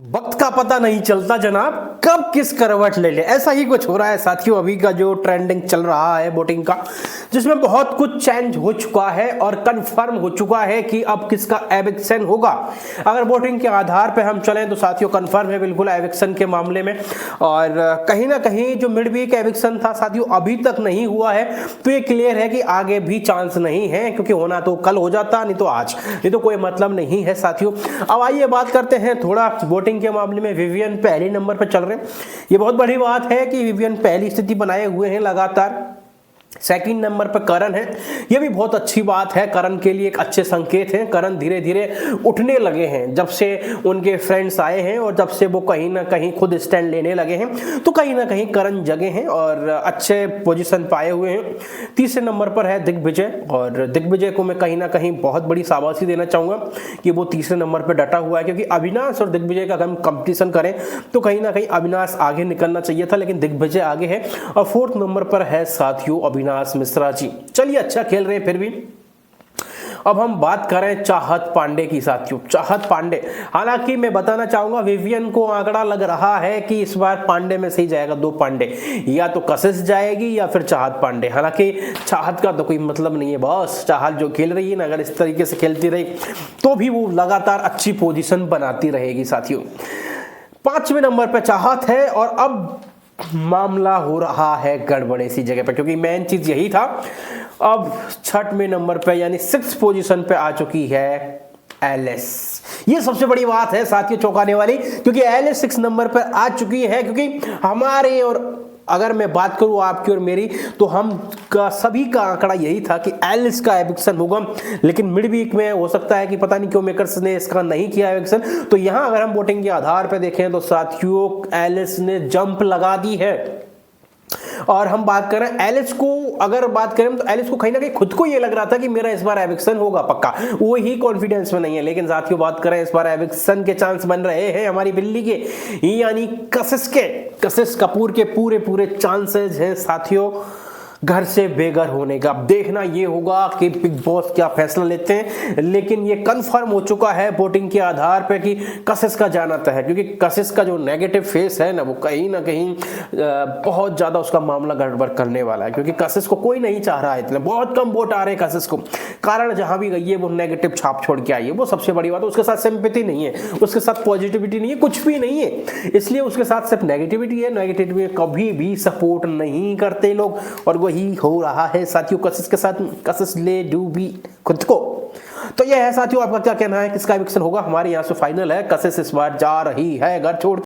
वक्त का पता नहीं चलता जनाब, कब किस करवट ले ले। ऐसा ही कुछ हो रहा है साथियों, अभी का जो ट्रेंडिंग चल रहा है वोटिंग का, जिसमें बहुत कुछ चेंज हो चुका है और कंफर्म हो चुका है कि अब किसका एविक्शन होगा। अगर वोटिंग के आधार पर हम चलें तो साथियों कंफर्म है बिल्कुल एविक्शन के मामले में। और कहीं ना कहीं जो मिड वीक एविक्शन था साथियों अभी तक नहीं हुआ है, तो ये क्लियर है कि आगे भी चांस नहीं है, क्योंकि होना तो कल हो जाता नहीं तो आज, ये तो कोई मतलब नहीं है साथियों। अब आइए बात करते हैं थोड़ा वोटिंग के मामले में। विवियन पहले नंबर पर चल रहे हैं, ये बहुत बड़ी बात है कि विवियन पहली स्थिति बनाए हुए हैं लगातार। सेकंड नंबर पर करण है, ये भी बहुत अच्छी बात है, करण के लिए एक अच्छे संकेत हैं। करण धीरे धीरे उठने लगे हैं जब से उनके फ्रेंड्स आए हैं और जब से वो कहीं ना कहीं खुद स्टैंड लेने लगे हैं, तो कहीं ना कहीं करण जगे हैं और अच्छे पोजीशन पाए हुए हैं। तीसरे नंबर पर है दिग्विजय, और दिग्विजय को मैं कहीं ना कहीं बहुत बड़ी शाबाशी देना चाहूँगा कि वो तीसरे नंबर पर डटा हुआ है, क्योंकि अविनाश और दिग्विजय का अगर हम कंपटीशन करें तो कहीं ना कहीं अविनाश आगे निकलना चाहिए था, लेकिन दिग्विजय आगे है। और फोर्थ नंबर पर है साथियों अविनाश मिश्रा जी, चलिए अच्छा खेल रहे हैं फिर भी। अब हम बात करें चाहत पांडे की साथियों, चाहत पांडे, हालांकि मैं बताना चाहूंगा विवियन को आंकड़ा लग रहा है कि इस बार पांडे में से ही जाएगा दो पांडे, या तो कशिश जाएगी या फिर चाहत पांडे। हालांकि चाहत का तो कोई मतलब नहीं है बॉस, चाहत जो खेल रही है ना, अगर इस तरीके से खेलती रही तो भी वो लगातार अच्छी पोजीशन बनाती रहेगी साथियों। पांचवें नंबर पर चाहत है, और अब मामला हो रहा है गड़बड़ ऐसी जगह पर, क्योंकि मेन चीज यही था। अब छठवें नंबर पे यानी 6th पोजीशन पे आ चुकी है एलिस। ये सबसे बड़ी बात है साथियों चौंकाने वाली, क्योंकि एलिस 6 नंबर पर आ चुकी है। क्योंकि हमारे, और अगर मैं बात करूं आपकी और मेरी, तो हम का सभी का आंकड़ा यही था कि एलिस का एविक्शन होगा, लेकिन मिड वीक में हो सकता है कि पता नहीं क्यों मेकर्स ने इसका नहीं किया एविक्शन। तो यहां अगर हम वोटिंग के आधार पर देखें तो साथियों एलिस ने जंप लगा दी है। और हम बात करें एलिस को, अगर बात करें तो एलिस को कहीं ना कहीं खुद को ये लग रहा था कि मेरा इस बार एविक्शन होगा पक्का, वो ही कॉन्फिडेंस में नहीं है। लेकिन साथियों बात करें इस बार एविक्शन के चांस बन रहे हैं हमारी बिल्ली के, यानी कशिश के, कशिश कपूर के पूरे पूरे चांसेस हैं साथियों घर से बेघर होने का। अब देखना ये होगा कि बिग बॉस क्या फैसला लेते हैं, लेकिन ये कंफर्म हो चुका है वोटिंग के आधार पे कि कशिश का जाना तय है। क्योंकि कशिश का जो नेगेटिव फेस है ना, वो कहीं ना कहीं बहुत ज्यादा उसका मामला गड़बड़ करने वाला है, क्योंकि कशिश को कोई नहीं चाह रहा है, इतने बहुत कम वोट आ रहे हैं कशिश को। कारण जहां भी गई है वो नेगेटिव छाप छोड़ के आई है, वो सबसे बड़ी बात है। उसके साथ सिंपैथी नहीं है, उसके साथ पॉजिटिविटी नहीं है, कुछ भी नहीं है, इसलिए उसके साथ सिर्फ नेगेटिविटी है। नेगेटिविटी में कभी भी सपोर्ट नहीं करते लोग, और वही हो रहा है साथियों कशिश के साथ। कशिश ले डूबी खुद को। तो यह है साथियों, आपका क्या कहना है, किसका एविक्शन होगा? हमारे यहाँ से फाइनल है, कशिश इस बार जा रही है घर छोड़।